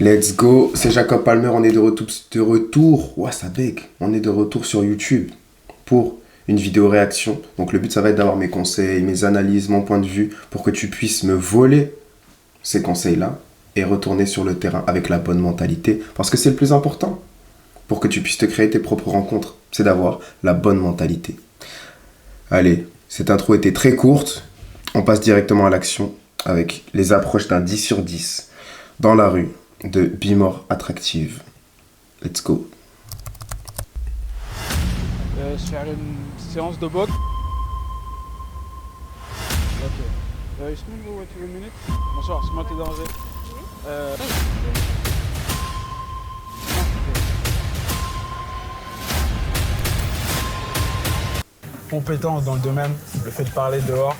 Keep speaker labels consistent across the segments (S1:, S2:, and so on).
S1: Let's go, c'est Jacob Palmer, on est de retour. Ouah, ça bug. On est de retour sur YouTube pour une vidéo réaction. Donc le but, ça va être d'avoir mes conseils, mes analyses, mon point de vue pour que tu puisses me voler ces conseils-là et retourner sur le terrain avec la bonne mentalité. Parce que c'est le plus important pour que tu puisses te créer tes propres rencontres. C'est d'avoir la bonne mentalité. Allez, cette intro était très courte. On passe directement à l'action avec les approches d'un 10 sur 10 dans la rue de Bimor Attractive. Let's go.
S2: Je vais faire une séance de boxe. Ok. Est-ce que vous voulez une minute? Bonsoir, c'est moi qui t'ai dérangé. Compétence dans le domaine, le fait de parler dehors.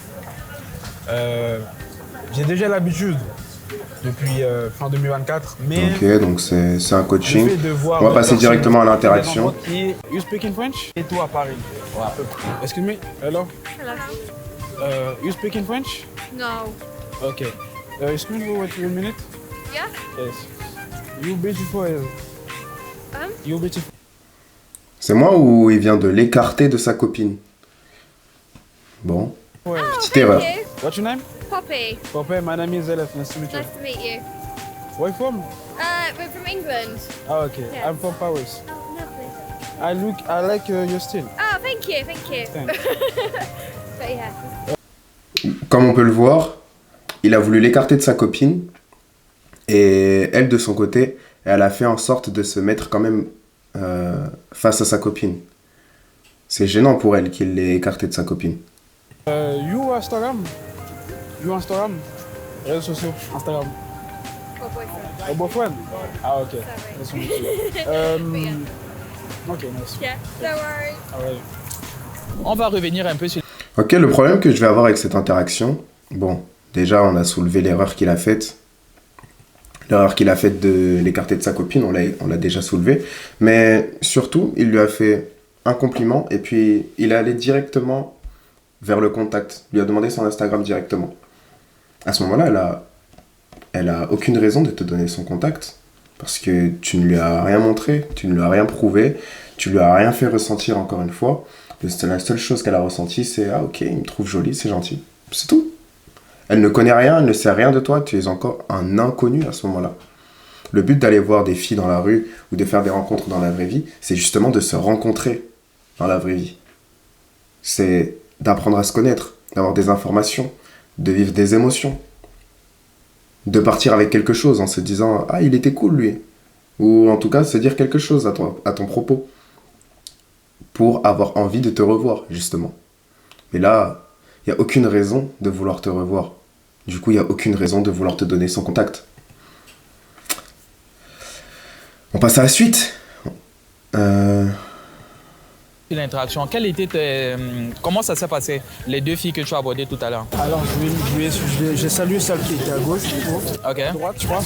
S2: J'ai déjà l'habitude depuis fin 2024, mais
S1: Ok, donc c'est un
S2: le
S1: coaching.
S2: fait de voir
S1: On va passer
S2: d'autres
S1: directement à
S2: personnes
S1: l'interaction.
S2: qui You speak in French? Et toi à Paris? Excuse me, hello?
S3: Hello.
S2: You speak in French?
S3: No.
S2: Okay. Excuse me, wait a minute.
S3: Yeah?
S2: Yes. You beautiful.
S3: Um?
S2: You beautiful.
S1: C'est moi ou il vient de l'écarter de sa copine? Bon,
S2: Ouais.
S3: Oh,
S1: petite
S3: thank
S1: erreur.
S3: you.
S2: What's your name?
S3: Poppy.
S2: Papa, my name is Elef. Nice to meet you.
S3: Nice to meet you.
S2: Where you from?
S3: We're from England.
S2: Ah, okay.
S3: Yeah.
S2: I'm from Paris.
S3: Oh, lovely.
S2: I like your style.
S3: Oh, thank you, thank you.
S2: Thanks.
S3: But yeah.
S1: Comme on peut le voir, il a voulu l'écarter de sa copine. Et elle, de son côté, elle a fait en sorte de se mettre quand même face à sa copine. C'est gênant pour elle qu'il l'ait écarté de sa copine.
S2: You Instagram? You Instagram? Réseaux sociaux, Instagram.
S3: Or boyfriend.
S2: Your boyfriend? Ah, okay.
S3: Sorry.
S2: Nice to meet you. Okay, nice.
S3: Yeah, no worries.
S2: Alright.
S4: On va revenir un peu sur
S1: Ok, le problème que je vais avoir avec cette interaction, bon, déjà on a soulevé l'erreur qu'il a faite. L'erreur qu'il a faite de l'écarter de sa copine, on l'a déjà soulevé. Mais surtout, il lui a fait un compliment et puis il est allé directement vers le contact. Il lui a demandé son Instagram directement. À ce moment-là, elle a aucune raison de te donner son contact parce que tu ne lui as rien montré, tu ne lui as rien prouvé, tu lui as rien fait ressentir encore une fois. La seule chose qu'elle a ressentie, c'est « Ah ok, il me trouve jolie, c'est gentil. » C'est tout. Elle ne connaît rien, elle ne sait rien de toi, tu es encore un inconnu à ce moment-là. Le but d'aller voir des filles dans la rue ou de faire des rencontres dans la vraie vie, c'est justement de se rencontrer dans la vraie vie. C'est d'apprendre à se connaître, d'avoir des informations, de vivre des émotions, de partir avec quelque chose en se disant « Ah, il était cool lui !» ou en tout cas se dire quelque chose à ton propos pour avoir envie de te revoir, justement. Mais là, il n'y a aucune raison de vouloir te revoir. Du coup, il n'y a aucune raison de vouloir te donner son contact. On passe à la suite.
S4: l'interaction. Comment ça s'est passé, les deux filles que tu as abordées tout à l'heure?
S2: Alors, j'ai salué celle qui était à gauche,
S4: Ok.
S2: à droite, je crois.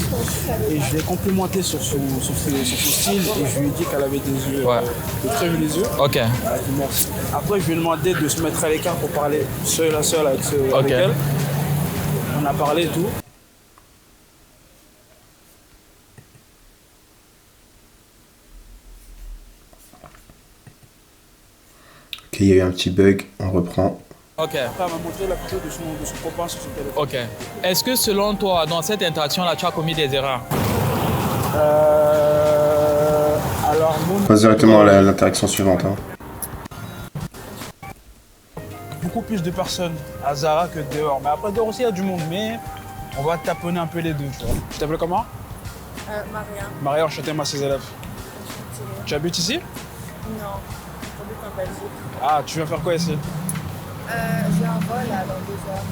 S2: Et je l'ai complimenté sur son style et je lui ai dit qu'elle avait des yeux,
S4: Ouais.
S2: de très jolis yeux.
S4: Ok.
S2: Elle a dit merci. Après, je lui ai demandé de se mettre à l'écart pour parler seul à seul avec
S4: Ok.
S2: elle. On a parlé et tout.
S1: Ok, il y a eu un petit bug, on reprend.
S4: Ok.
S2: Après, elle m'a montré la photo de son copain sur son téléphone.
S4: Ok. Est-ce que selon toi, dans cette interaction-là, tu as commis des erreurs?
S2: Alors,
S1: On passe directement à l'interaction suivante. Hein.
S2: beaucoup plus de personnes à Zara que dehors. Mais après, dehors aussi, il y a du monde. Mais on va taponner un peu les deux, tu vois. Tu t'appelles comment?
S3: Maria.
S2: Maria, enchantée, à ses élèves. Tu habites ici?
S3: Non. J'habite en Belgique.
S2: Ah, tu viens faire quoi ici?
S3: J'ai un vol là dans 2 heures.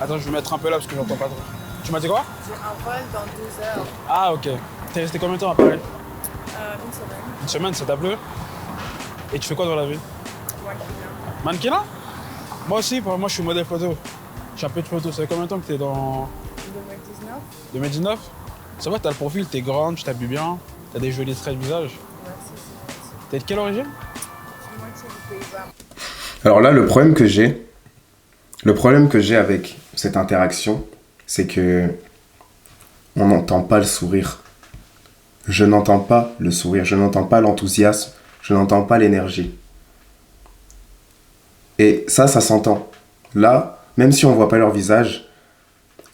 S2: Attends, je vais mettre un peu là parce que j'entends pas trop. Tu m'as dit quoi?
S3: J'ai un vol dans 2 heures.
S2: Ah, ok. T'es resté combien de temps à Paris?
S3: Une semaine.
S2: Une semaine, ça t'a plu? Et tu fais quoi dans la vie? Mannequinat? Moi aussi, moi je suis modèle photo. Je suis un peu de photo. Ça fait combien de temps que t'es dans
S3: 2019.
S2: 2019? Ça va, t'as le profil, t'es grande, tu t'habilles bien, t'as des jolis traits de visage.
S3: Merci.
S2: T'es de quelle origine?
S3: C'est moitié du Pays-Bas.
S1: Alors là, le problème que j'ai avec cette interaction, c'est que on n'entend pas le sourire je n'entends pas le sourire, je n'entends pas l'enthousiasme, je n'entends pas l'énergie. Et ça s'entend. Là, même si on ne voit pas leur visage,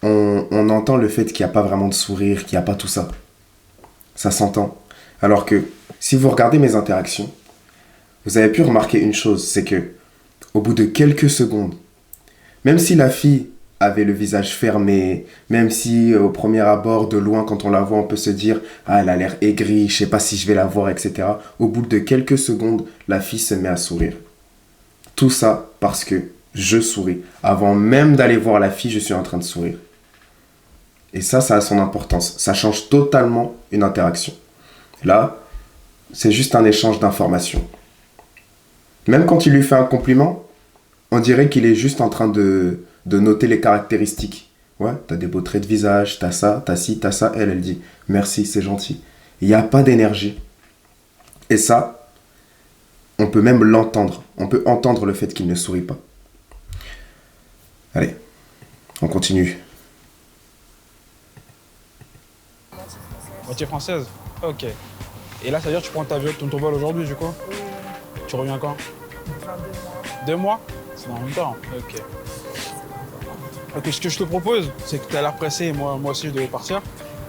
S1: on entend le fait qu'il n'y a pas vraiment de sourire, qu'il n'y a pas tout ça. Ça s'entend. Alors que, si vous regardez mes interactions, vous avez pu remarquer une chose, c'est que, au bout de quelques secondes, même si la fille avait le visage fermé, même si au premier abord, de loin, quand on la voit, on peut se dire « Ah, elle a l'air aigrie, je sais pas si je vais la voir, etc. » Au bout de quelques secondes, la fille se met à sourire. Tout ça parce que je souris. Avant même d'aller voir la fille, je suis en train de sourire. Et ça a son importance. Ça change totalement une interaction. Là, c'est juste un échange d'informations. Même quand il lui fait un compliment, on dirait qu'il est juste en train de noter les caractéristiques. Ouais, t'as des beaux traits de visage, t'as ça, t'as ci, t'as ça. Elle dit merci, c'est gentil. Il n'y a pas d'énergie. Et ça, on peut même l'entendre. On peut entendre le fait qu'il ne sourit pas. Allez, on continue.
S2: Moitié française. Ok. Et là, ça veut dire que tu prends ta vie avec ton vol aujourd'hui, du coup?
S3: Oui,
S2: Tu reviens quand?
S3: dans 2 mois.
S2: 2 mois? C'est dans longtemps. Ok. Ok, ce que je te propose, c'est que tu as l'air pressé et moi aussi je devais partir.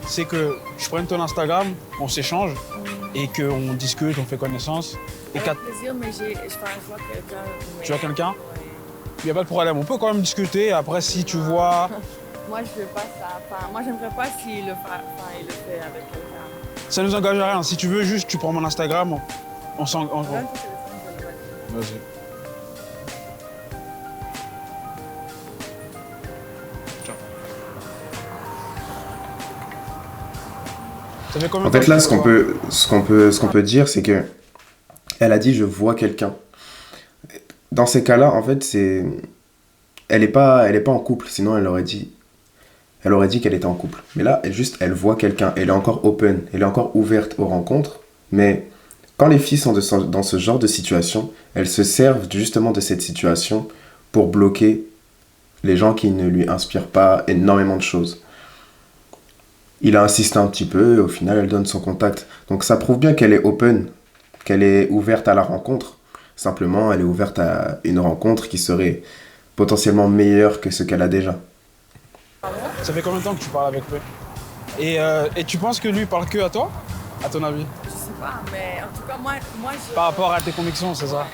S2: C'est que je prenne ton Instagram, on s'échange et qu'on discute, on fait connaissance. Et
S3: Avec plaisir, mais je vois quelqu'un.
S2: Tu vois quelqu'un?
S3: Ouais.
S2: Il n'y a pas de problème, on peut quand même discuter. Après, si tu vois.
S3: Moi, je veux pas ça. Enfin, moi, j'aimerais pas s'il le fait avec quelqu'un.
S2: Ça nous engage à rien. Si tu veux, juste tu prends mon Instagram, on s'en.
S3: Donne ton téléphone, je le vois.
S2: Vas-y. Ça fait combien
S1: En
S2: de temps
S1: fait,
S2: que
S1: là,
S2: tu
S1: ce qu'on peut dire, c'est que elle a dit je vois quelqu'un. Dans ces cas-là, en fait, elle est pas en couple, sinon elle aurait dit qu'elle était en couple. Mais là, elle voit quelqu'un, elle est encore open, elle est encore ouverte aux rencontres. Mais quand les filles sont dans ce genre de situation, elles se servent justement de cette situation pour bloquer les gens qui ne lui inspirent pas énormément de choses. Il a insisté un petit peu et au final, elle donne son contact. Donc ça prouve bien qu'elle est open, qu'elle est ouverte à la rencontre. Simplement, elle est ouverte à une rencontre qui serait potentiellement meilleure que ce qu'elle a déjà.
S2: Ça fait combien de temps que tu parles avec lui? Et tu penses que lui parle que à toi, à ton avis?
S3: Je sais pas, mais en tout cas, moi je...
S2: Par rapport à tes convictions, c'est ça?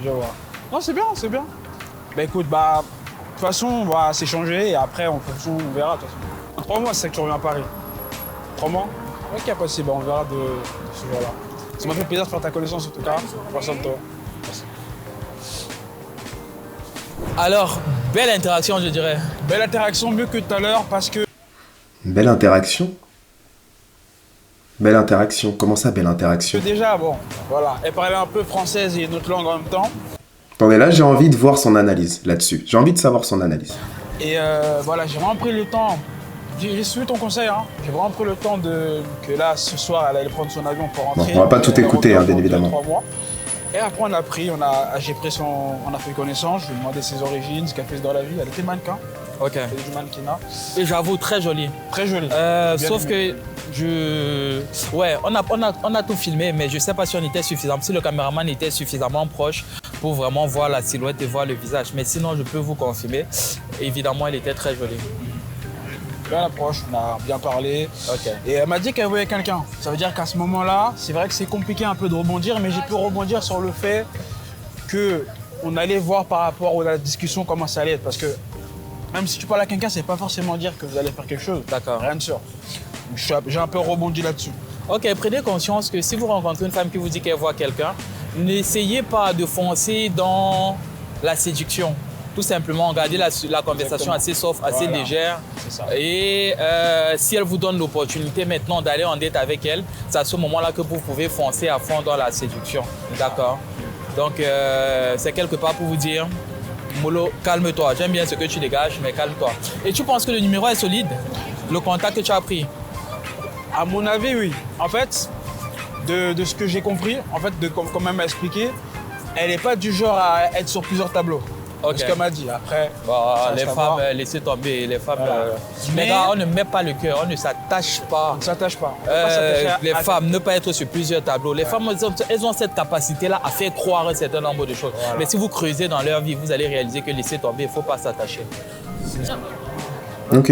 S2: Je vois. Non, c'est bien, c'est bien. Bah écoute, de toute façon, on va s'échanger et après, en fonction, on verra. De toute façon. 3 mois, c'est que tu reviens à Paris. 3 mois? Ok, possible, on verra de ce jour-là. Ça m'a fait plaisir de faire ta connaissance en tout cas. Prends soin de toi. Merci.
S4: Alors, belle interaction, je dirais.
S2: Belle interaction, mieux que tout à l'heure parce que.
S1: Belle interaction. Belle interaction. Comment ça, belle interaction?
S2: Déjà, bon, voilà, elle parlait un peu française et une autre langue en même temps.
S1: Attendez, là, j'ai envie de voir son analyse là-dessus. J'ai envie de savoir son analyse.
S2: Et voilà, j'ai vraiment pris le temps. J'ai suivi ton conseil, hein. J'ai vraiment pris le temps que là, ce soir, elle allait prendre son avion pour rentrer.
S1: Bon, on va pas tout
S2: Elle
S1: écouter,
S2: rentre
S1: bien
S2: dans
S1: évidemment.
S2: 2-3 mois. Et après, on a fait connaissance. Je lui ai demandé ses origines, ce qu'elle fait dans la vie. Elle était mannequin.
S4: Ok.
S2: Elle faisait du mannequinat.
S4: Et j'avoue, très joli.
S2: Très jolie.
S4: Sauf que ouais, on a tout filmé, mais je sais pas si on était suffisant, si le caméraman était suffisamment proche pour vraiment voir la silhouette et voir le visage. Mais sinon, je peux vous confirmer, évidemment, elle était très jolie.
S2: Bien approche, on a bien parlé.
S4: Ok.
S2: Et elle m'a dit qu'elle voyait quelqu'un. Ça veut dire qu'à ce moment-là, c'est vrai que c'est compliqué un peu de rebondir, mais j'ai pu rebondir sur le fait qu'on allait voir par rapport à la discussion comment ça allait être. Parce que même si tu parles à quelqu'un, c'est pas forcément dire que vous allez faire quelque chose.
S4: D'accord.
S2: Rien de sûr. J'ai un peu rebondi là-dessus.
S4: Ok, prenez conscience que si vous rencontrez une femme qui vous dit qu'elle voit quelqu'un, n'essayez pas de foncer dans la séduction. Tout simplement, gardez la conversation
S2: Exactement.
S4: assez soft, assez
S2: Voilà.
S4: légère.
S2: C'est ça.
S4: Et si elle vous donne l'opportunité maintenant d'aller en date avec elle, c'est à ce moment-là que vous pouvez foncer à fond dans la séduction. D'accord? Donc, c'est quelque part pour vous dire, Molo, calme-toi. J'aime bien ce que tu dégages, mais calme-toi. Et tu penses que le numéro est solide? Le contact que tu as pris?
S2: À mon avis, oui. En fait, de ce que j'ai compris, en fait, comme elle m'a expliqué, elle n'est pas du genre à être sur plusieurs tableaux.
S4: Ok.
S2: C'est ce qu'elle m'a dit. Après,
S4: Bon,
S2: ça
S4: les
S2: reste à
S4: femmes,
S2: voir.
S4: laissez tomber. Les femmes,
S2: Voilà.
S4: les
S2: Mais-
S4: gars, on ne met pas le cœur, on ne s'attache pas.
S2: on ne s'attache pas. On peut pas s'attacher
S4: Les
S2: à-
S4: femmes, ne pas être sur plusieurs tableaux. Les femmes, elles ont cette capacité-là à faire croire un certain nombre de choses.
S2: Voilà.
S4: Mais si vous creusez dans leur vie, vous allez réaliser que laisser tomber, il ne faut pas s'attacher.
S1: Ok,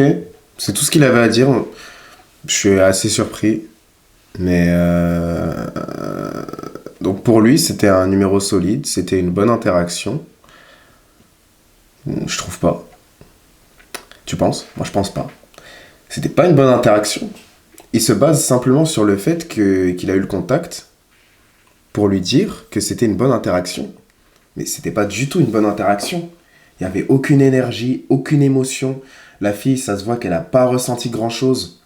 S1: c'est tout ce qu'il avait à dire. Je suis assez surpris. Mais donc pour lui, c'était un numéro solide, c'était une bonne interaction. Je trouve pas. Tu penses? Moi, je pense pas. C'était pas une bonne interaction. Il se base simplement sur le fait qu'il a eu le contact pour lui dire que c'était une bonne interaction. Mais c'était pas du tout une bonne interaction. Il n'y avait aucune énergie, aucune émotion. La fille, ça se voit qu'elle n'a pas ressenti grand-chose.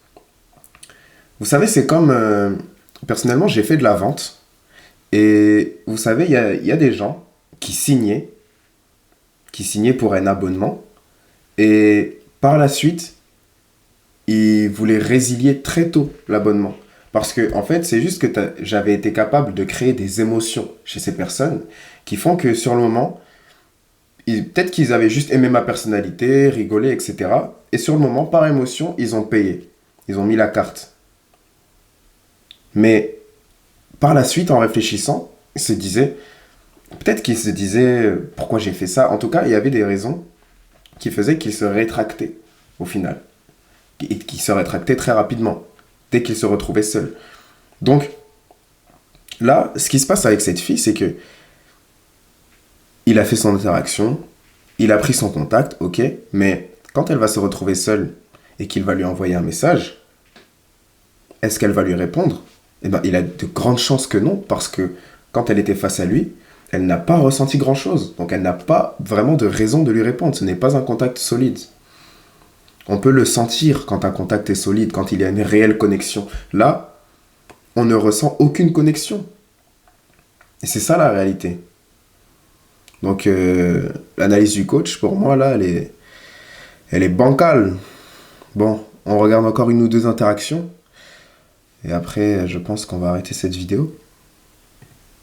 S1: Vous savez, c'est comme... personnellement, j'ai fait de la vente. Et vous savez, il y a des gens qui signaient pour un abonnement. Et par la suite, ils voulaient résilier très tôt l'abonnement. Parce que, en fait, c'est juste que j'avais été capable de créer des émotions chez ces personnes qui font que sur le moment, peut-être qu'ils avaient juste aimé ma personnalité, rigolé, etc. Et sur le moment, par émotion, ils ont payé. Ils ont mis la carte. Mais par la suite, en réfléchissant, peut-être qu'ils se disaient pourquoi j'ai fait ça. En tout cas, il y avait des raisons qui faisaient qu'ils se rétractaient au final. Et qu'ils se rétractaient très rapidement, dès qu'ils se retrouvaient seuls. Donc, là, ce qui se passe avec cette fille, c'est que il a fait son interaction, il a pris son contact, ok, mais quand elle va se retrouver seule et qu'il va lui envoyer un message, est-ce qu'elle va lui répondre? Eh ben, il a de grandes chances que non, parce que quand elle était face à lui, elle n'a pas ressenti grand-chose. Donc elle n'a pas vraiment de raison de lui répondre. Ce n'est pas un contact solide. On peut le sentir quand un contact est solide, quand il y a une réelle connexion. Là, on ne ressent aucune connexion. Et c'est ça la réalité. Donc l'analyse du coach, pour moi, là, elle est bancale. Bon, on regarde encore une ou deux interactions. Et après, je pense qu'on va arrêter cette vidéo.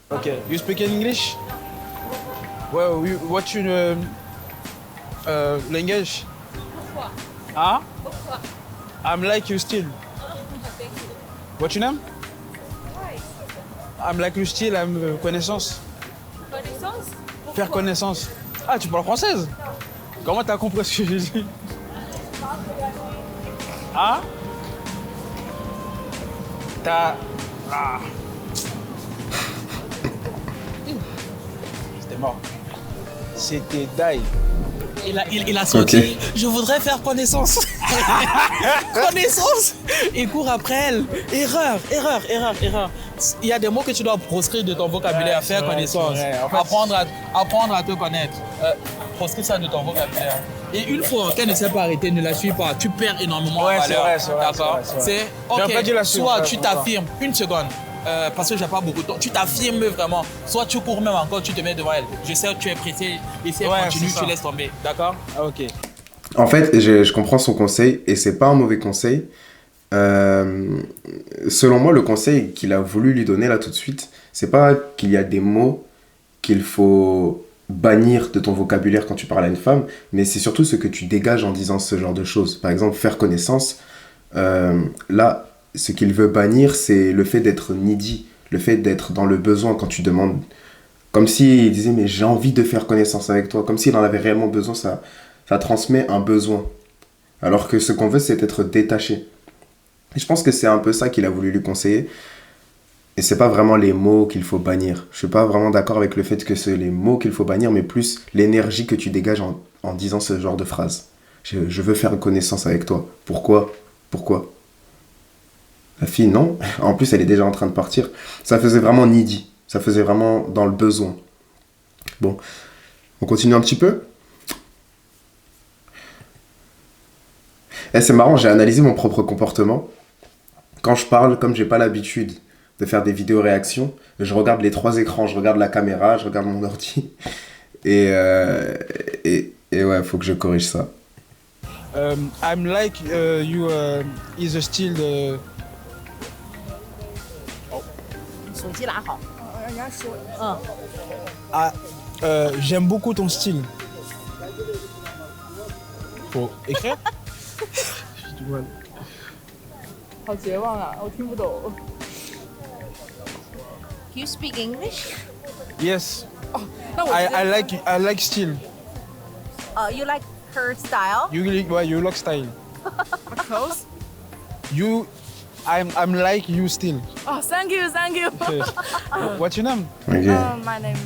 S2: Ok. You speak in English? Well, what's your language? Huh? I'm like you still. What's your name? I'm like you still, I'm connaissance.
S3: Connaissance?
S2: Faire connaissance. Ah, tu parles française? Comment t'as compris ce que j'ai dit? Ah? T'as... Ah. C'était mort. C'était die.
S4: Il a sorti.
S1: Ok.
S4: Je voudrais faire connaissance. Connaissance. Il court après elle. Erreur. Il y a des mots que tu dois proscrire de ton vocabulaire.
S2: Ouais,
S4: Faire
S2: c'est vrai,
S4: connaissance.
S2: c'est vrai. En fait,
S4: apprendre à te connaître. Proscrire ça de ton vocabulaire. Et une fois qu'elle ne s'est pas arrêtée, ne la suis pas. Tu perds énormément
S2: Ouais,
S4: en
S2: c'est
S4: valeur.
S2: vrai, c'est vrai,
S4: D'accord.
S2: c'est vrai.
S4: C'est
S2: J'aurais
S4: ok.
S2: pas dû la suivre,
S4: Soit
S2: ouais,
S4: tu
S2: pourquoi?
S4: t'affirmes une seconde. Parce que j'ai pas beaucoup de temps. Tu t'affirmes vraiment. Soit tu cours même encore, tu te mets devant elle. Je sais que tu es pressé. Et si elle
S2: Ouais,
S4: continue,
S2: c'est ça.
S4: tu laisses tomber. D'accord?
S2: Ah, ok.
S1: En fait, je comprends son conseil et c'est pas un mauvais conseil. Selon moi, le conseil qu'il a voulu lui donner là tout de suite, c'est pas qu'il y a des mots qu'il faut bannir de ton vocabulaire quand tu parles à une femme, mais c'est surtout ce que tu dégages en disant ce genre de choses. Par exemple, faire connaissance. Là, ce qu'il veut bannir, c'est le fait d'être needy, le fait d'être dans le besoin quand tu demandes. Comme s'il disait, mais j'ai envie de faire connaissance avec toi, comme s'il en avait réellement besoin, ça transmet un besoin. Alors que ce qu'on veut, c'est être détaché. Et je pense que c'est un peu ça qu'il a voulu lui conseiller. Et c'est pas vraiment les mots qu'il faut bannir. Je suis pas vraiment d'accord avec le fait que c'est les mots qu'il faut bannir, mais plus l'énergie que tu dégages en disant ce genre de phrase. Je veux faire connaissance avec toi. Pourquoi? La fille, non. En plus, elle est déjà en train de partir. Ça faisait vraiment needy. Ça faisait vraiment dans le besoin. Bon. On continue un petit peu? C'est marrant, j'ai analysé mon propre comportement. Quand je parle, comme j'ai pas l'habitude de faire des vidéos réactions, je regarde les 3 écrans, je regarde la caméra, je regarde mon ordi. Et ouais, faut que je corrige ça.
S2: I'm like you is still
S5: 手机拿好。人家说，
S2: j'aime beaucoup ton style. Faut écrire.
S3: 好绝望啊，我听不懂。
S5: You speak English?
S2: Yes.
S3: 那我
S2: I like style.
S5: You like her style?
S2: You like style.
S3: close.
S2: I'm like you still.
S3: Oh, thank you, thank you.
S2: What's your name?
S1: Ok.
S3: My name.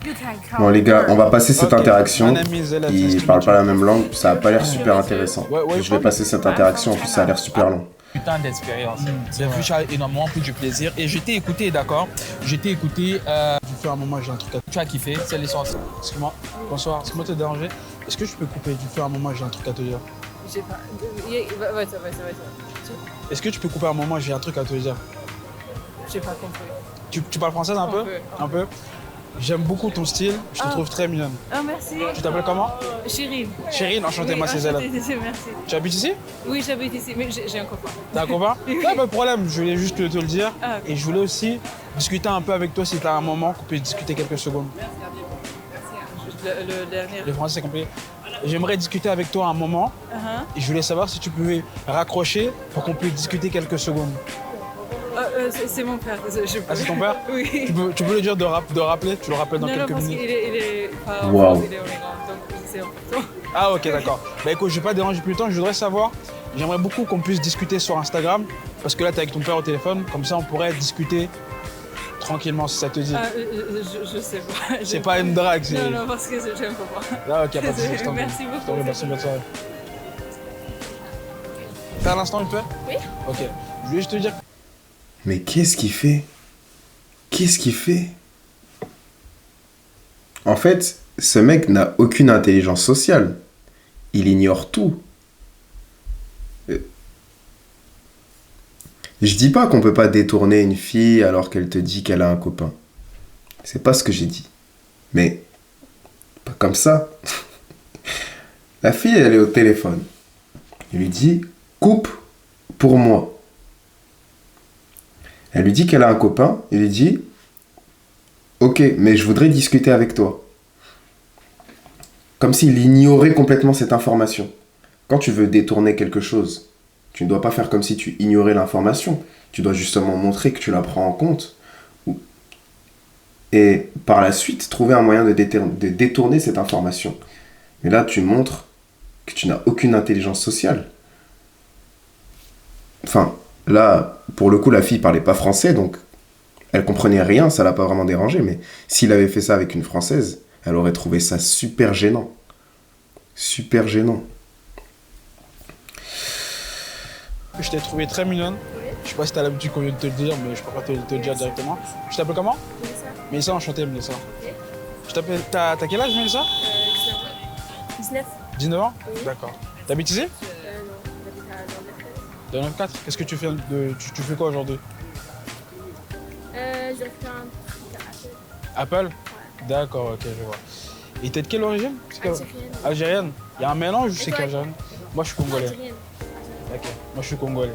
S3: You can call.
S1: Bon les gars, on va passer cette
S2: Ok.
S1: interaction.
S2: My name is Ella, nice
S1: Ils
S2: to
S1: parlent
S2: meet
S1: pas
S2: you.
S1: la même langue, ça a pas l'air super intéressant.
S2: Ouais,
S1: Je vais passer cette interaction, en plus ça a l'air super long.
S4: Putain d'expérience. J'ai vu, j'ai énormément pris du plaisir. Et je t'ai écouté, d'accord? Je t'ai écouté.
S2: Tu fais un moment, j'ai un truc à...
S4: Tu as kiffé, c'est l'essentiel.
S2: Excuse-moi, bonsoir, excuse-moi de te déranger. Est-ce que je peux couper? Tu fais un moment, j'ai un truc à te dire.
S3: J'ai pas. Ouais, ça va.
S2: Est-ce que tu peux couper un moment, j'ai un truc à te dire?
S3: J'ai pas compris.
S2: Tu parles française un peu? Un peu. J'aime beaucoup ton style, je te trouve très mignonne.
S3: Ah, merci.
S2: Tu t'appelles comment?
S3: Chérine.
S2: Chérine, enchantée, moi c'est Zella.
S3: Merci.
S2: Tu habites ici?
S3: Oui, j'habite ici, mais j'ai un copain.
S2: T'as un copain? Ouais, pas de problème, je voulais juste te le dire.
S3: Ah, ok.
S2: Et je voulais aussi discuter un peu avec toi si t'as un moment qu'on peut discuter quelques secondes.
S3: Le dernier.
S2: Le français c'est compliqué. J'aimerais discuter avec toi un moment et je voulais savoir si tu pouvais raccrocher pour qu'on puisse discuter quelques secondes.
S3: C'est mon père.
S2: Ah, c'est ton père?
S3: Oui.
S2: Tu peux le dire de rappeler? Tu le rappelles dans
S3: Non,
S2: quelques
S3: parce
S2: minutes?
S3: qu'il est pas
S1: Wow.
S3: en France, il est en Iran, donc c'est important.
S2: Ah ok, d'accord. Bah écoute, je vais pas déranger plus longtemps, je voudrais savoir, j'aimerais beaucoup qu'on puisse discuter sur Instagram, parce que là t'es avec ton père au téléphone, comme ça on pourrait discuter tranquillement si ça te dit.
S3: Je sais pas.
S2: C'est pas une drague, c'est...
S3: Non, parce que j'aime pas.
S2: Ah ok, pas de soucis, je t'en prie.
S3: Merci beaucoup.
S2: Je t'en prie, merci, bonne soirée. T'as l'instant un peu?
S3: Oui.
S2: Ok. Je voulais juste te dire...
S1: Mais qu'est-ce qu'il fait? Qu'est-ce qu'il fait? En fait, ce mec n'a aucune intelligence sociale. Il ignore tout. Je dis pas qu'on peut pas détourner une fille alors qu'elle te dit qu'elle a un copain. C'est pas ce que j'ai dit. Mais pas comme ça. La fille, elle est au téléphone. Il lui dit coupe pour moi. Elle lui dit qu'elle a un copain. Il lui dit ok, mais je voudrais discuter avec toi. Comme s'il ignorait complètement cette information. Quand tu veux détourner quelque chose, tu ne dois pas faire comme si tu ignorais l'information. Tu dois justement montrer que tu la prends en compte. Et par la suite, trouver un moyen de détourner cette information. Mais là, tu montres que tu n'as aucune intelligence sociale. Enfin, là, pour le coup, la fille parlait pas français, donc elle comprenait rien, ça l'a pas vraiment dérangé. Mais s'il avait fait ça avec une Française, elle aurait trouvé ça super gênant. Super gênant.
S2: Je t'ai trouvé très mignonne. Je sais pas si t'as l'habitude qu'on vient de te le dire, mais je peux pas te le dire directement. Tu t'appelles comment? Mélissa, enchanté, Mélissa. Je t'appelle... T'as quel âge, Mélissa?
S6: 19.
S2: 19 ans?
S6: Oui.
S2: D'accord. T'habites ici?
S6: Non, j'habite à
S2: Dans 94. Qu'est-ce que tu fais tu fais quoi aujourd'hui?
S6: je vais faire un truc à
S2: Apple? D'accord, ok, je vois. Et t'es de quelle origine?
S6: Algérienne.
S2: Algérienne? Il y a un mélange ou c'est
S6: toi?
S2: qu'algérienne? Moi, je suis congolais.
S6: Algérienne.
S2: Ok, moi je suis congolais.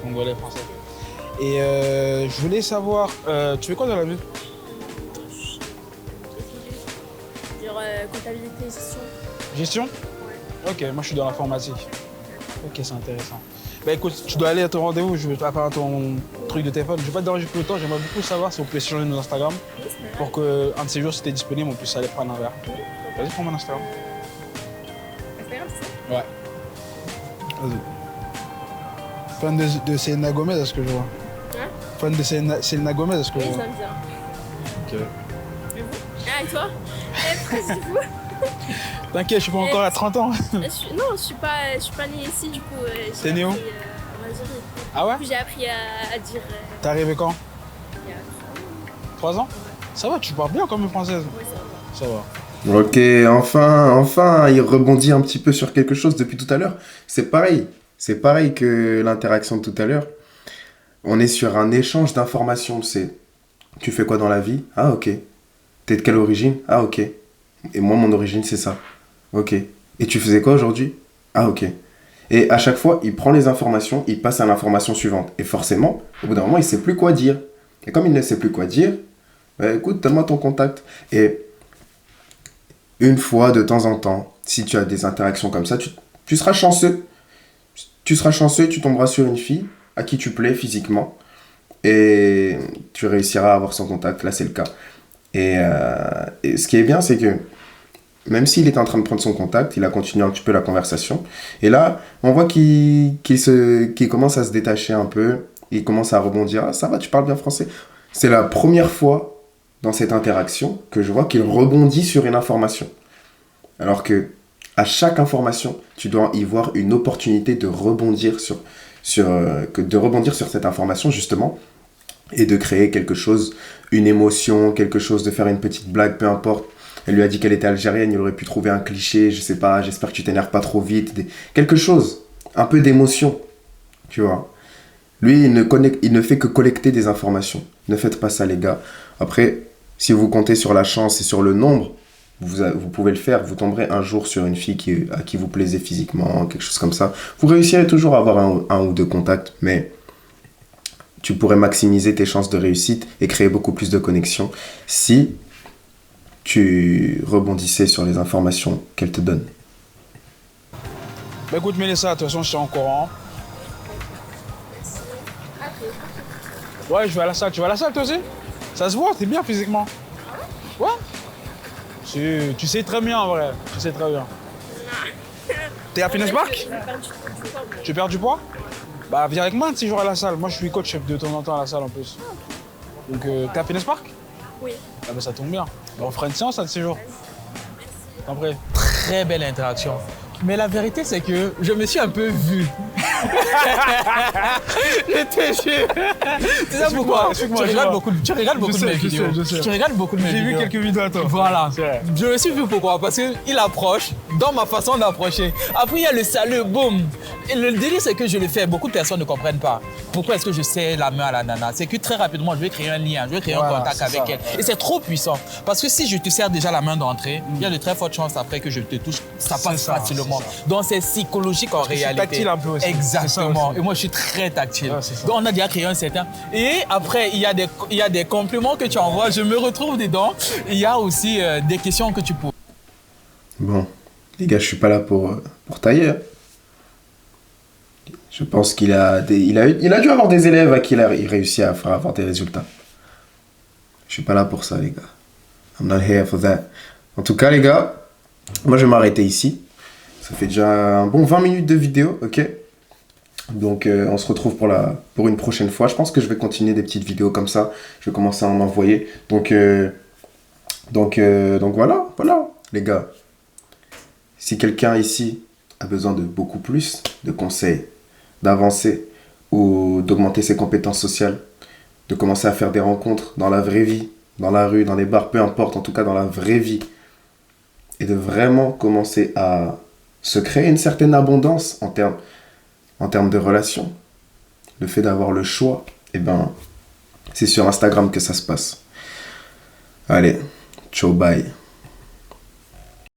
S2: Congolais, français. Et je voulais savoir, tu fais quoi dans la vie?
S6: Genre comptabilité, gestion.
S2: Gestion? Ok, moi je suis dans l'informatique. Ok, c'est intéressant. Bah écoute, tu dois aller à ton rendez-vous, je vais te préparer ton truc de téléphone. Je vais pas te déranger plus longtemps, j'aimerais beaucoup savoir si on peut échanger nos Instagram pour qu'un de ces jours, si t'es disponible, on puisse aller prendre un verre. Vas-y, prends mon Instagram.
S6: Instagram, c'est ça?
S2: Ouais. Vas-y. Fan de Selena Gomez, est-ce que je vois?
S6: Hein?
S2: Fan de Selena Gomez, est-ce que
S6: Oui,
S2: je
S6: ça
S2: vois?
S6: me vient.
S2: Ok.
S6: Et vous? Ah, et toi? Presque vous?
S2: T'inquiète, je suis pas encore à 30 ans.
S6: Non, je suis pas née ici, du coup.
S2: T'es né où?
S6: En Algérie.
S2: Ah ouais?
S6: Du coup, j'ai appris à dire.
S2: T'es arrivé quand?
S6: Il y a
S2: 3 ans? Ça va, tu parles bien comme une française.
S6: ouais, ça va.
S2: Ça va.
S1: Ok, enfin, il rebondit un petit peu sur quelque chose depuis tout à l'heure. C'est pareil que l'interaction de tout à l'heure. On est sur un échange d'informations, c'est tu fais quoi dans la vie? Ah ok. T'es de quelle origine? Ah ok. Et moi, mon origine, c'est ça. Ok. Et tu faisais quoi aujourd'hui? Ah ok. Et à chaque fois, il prend les informations, il passe à l'information suivante. Et forcément, au bout d'un moment, il sait plus quoi dire. Et comme il ne sait plus quoi dire, bah, écoute, donne-moi ton contact. Et une fois de temps en temps, si tu as des interactions comme ça, tu seras chanceux. Tu seras chanceux, tu tomberas sur une fille à qui tu plais physiquement et tu réussiras à avoir son contact. Là, c'est le cas. Et ce qui est bien, c'est que même s'il était en train de prendre son contact, il a continué un petit peu la conversation. Et là, on voit qu'il commence à se détacher un peu. Il commence à rebondir. Ah, ça va, tu parles bien français. C'est la première fois dans cette interaction que je vois qu'il rebondit sur une information. Alors que à chaque information, tu dois y voir une opportunité de rebondir sur cette information, justement, et de créer quelque chose, une émotion, quelque chose, de faire une petite blague, peu importe. Elle lui a dit qu'elle était algérienne, il aurait pu trouver un cliché, je sais pas, j'espère que tu t'énerves pas trop vite, quelque chose, un peu d'émotion, tu vois. Lui, il ne fait que collecter des informations. Ne faites pas ça, les gars. Après, si vous comptez sur la chance et sur le nombre, vous pouvez le faire. Vous tomberez un jour sur une fille à qui vous plaisez physiquement, quelque chose comme ça. Vous réussirez toujours à avoir un ou deux contacts, mais tu pourrais maximiser tes chances de réussite et créer beaucoup plus de connexions si tu rebondissais sur les informations qu'elle te donne.
S2: Bah écoute Mélissa, de toute façon je suis en courant. Ouais, je vais à la salle. Tu vas à la salle toi aussi? Ça se voit, t'es bien physiquement. Ouais. Tu sais très bien en vrai. Tu sais très bien. T'es à Fitness Park? Tu perds du poids? Bah viens avec moi un de ces jours à la salle. Moi je suis coach de temps en temps à la salle en plus. Donc t'es à Fitness Park?
S6: Oui.
S2: Ah bah ça tombe bien. Bah, on fera une séance un de ces jours. Après.
S4: Très belle interaction. Mais la vérité, c'est que je me suis un peu vu. Je te jure. Tu sais pourquoi? Tu regardes beaucoup de mes vidéos. Tu regardes beaucoup de mes vidéos.
S2: J'ai vu quelques vidéos à toi.
S4: Voilà. Je me suis vu pourquoi? Parce qu'il approche dans ma façon d'approcher. Après, il y a le salut, boum. Et le délire, c'est que je le fais. Beaucoup de personnes ne comprennent pas. Pourquoi est-ce que je serre la main à la nana? C'est que très rapidement, je vais créer un lien, je vais créer un contact avec elle. Et c'est trop puissant. Parce que si je te serre déjà la main d'entrée, il y a de très fortes chances après que je te touche. Ça passe facilement. Donc c'est psychologique en réalité.
S2: Tactile un peu aussi.
S4: Exactement. Et moi je suis très tactile. Donc on a déjà créé un certain. Et après il y a des compliments que tu envoies, je me retrouve dedans. Il y a aussi des questions que tu poses.
S1: Bon, les gars, je suis pas là pour tailler. Je pense qu'il a dû avoir des élèves à qui il réussit à faire avoir des résultats. Je suis pas là pour ça, les gars. I'm not here for that. En tout cas, les gars, moi je vais m'arrêter ici. Ça fait déjà un bon 20 minutes de vidéo, ok? Donc on se retrouve pour une prochaine fois. Je pense que je vais continuer des petites vidéos comme ça. Je vais commencer à en envoyer. Donc voilà, les gars. Si quelqu'un ici a besoin de beaucoup plus de conseils, d'avancer ou d'augmenter ses compétences sociales, de commencer à faire des rencontres dans la vraie vie, dans la rue, dans les bars, peu importe, en tout cas dans la vraie vie, et de vraiment commencer à se créer une certaine abondance en termes de relations, le fait d'avoir le choix, eh ben, c'est sur Instagram que ça se passe. Allez, ciao, bye.